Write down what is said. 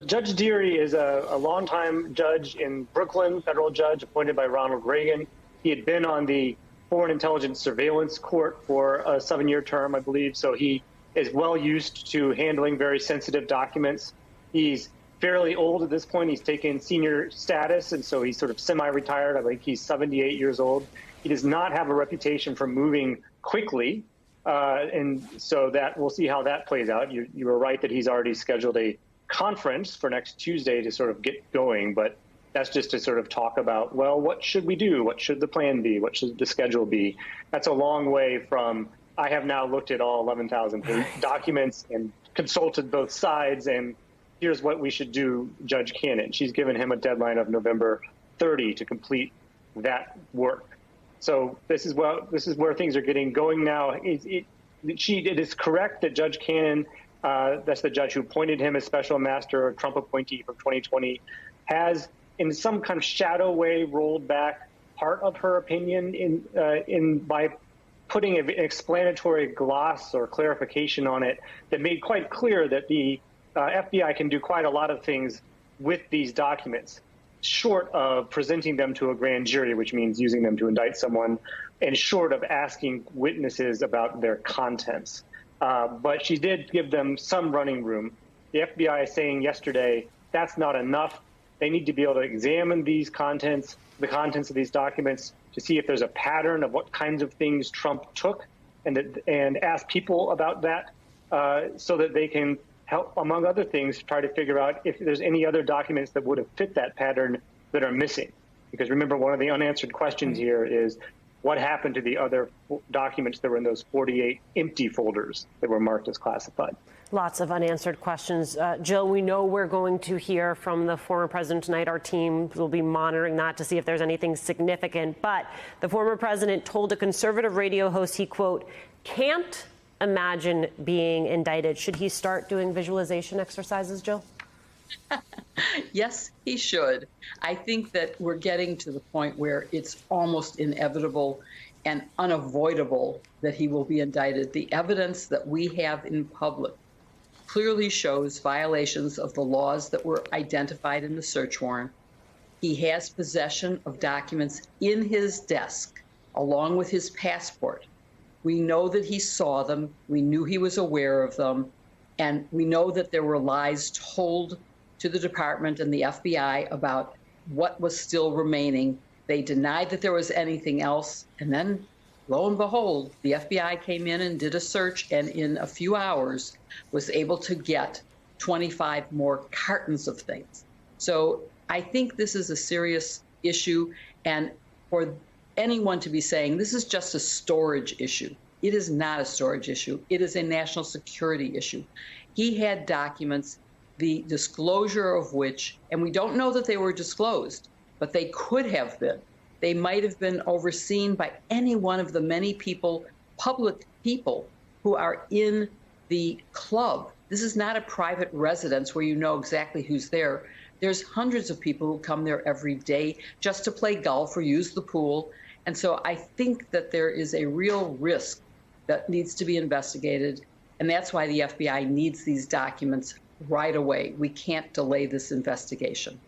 Judge Dearie is a longtime judge in Brooklyn, federal judge appointed by Ronald Reagan. He had been on the Foreign Intelligence Surveillance Court for a 7-year term, I believe, so he is well used to handling very sensitive documents. He's fairly old at this point. He's taken senior status, and so he's sort of semi-retired. I think he's 78 years old. He does not have a reputation for moving quickly, and so that we'll see how that plays out. You were right that he's already scheduled a conference for next Tuesday to sort of get going, but that's just to sort of talk about, well, what should we do? What should the plan be? What should the schedule be? That's a long way from, I have now looked at all 11,000 documents and consulted both sides, and here's what we should do, Judge Cannon. She's given him a deadline of November 30 to complete that work. So this is where things are getting going now. It is correct that Judge Cannon, that's the judge who appointed him as special master or Trump appointee from 2020, has in some kind of shadow way rolled back part of her opinion by putting an explanatory gloss or clarification on it that made quite clear that the FBI can do quite a lot of things with these documents, short of presenting them to a grand jury, which means using them to indict someone, and short of asking witnesses about their contents. But she did give them some running room. The FBI is saying yesterday that's not enough. They need to be able to examine these contents, the contents of these documents, to see if there's a pattern of what kinds of things Trump took, and ask people about that, so that they can help, among other things, try to figure out if there's any other documents that would have fit that pattern that are missing. Because remember, one of the unanswered questions here is what happened to the other documents that were in those 48 empty folders that were marked as classified. Lots of unanswered questions. Jill, we know we're going to hear from the former president tonight. Our team will be monitoring that to see if there's anything significant. But the former president told a conservative radio host he, quote, can't imagine being indicted. Should he start doing visualization exercises, Jill? Yes, he should. I think that we're getting to the point where it's almost inevitable and unavoidable that he will be indicted. The evidence that we have in public clearly shows violations of the laws that were identified in the search warrant. He has possession of documents in his desk, along with his passport. We know that he saw them. We knew he was aware of them. And we know that there were lies told to the department and the FBI about what was still remaining. They denied that there was anything else. And then, lo and behold, the FBI came in and did a search, and in a few hours was able to get 25 more cartons of things. So I think this is a serious issue. And for anyone to be saying this is just a storage issue, it is not a storage issue. It is a national security issue. He had documents, the disclosure of which, and we don't know that they were disclosed, but they could have been. They might have been overseen by any one of the many people, public people, who are in the club. This is not a private residence where you know exactly who's there. There's hundreds of people who come there every day just to play golf or use the pool. And so I think that there is a real risk that needs to be investigated. And that's why the FBI needs these documents right away. We can't delay this investigation.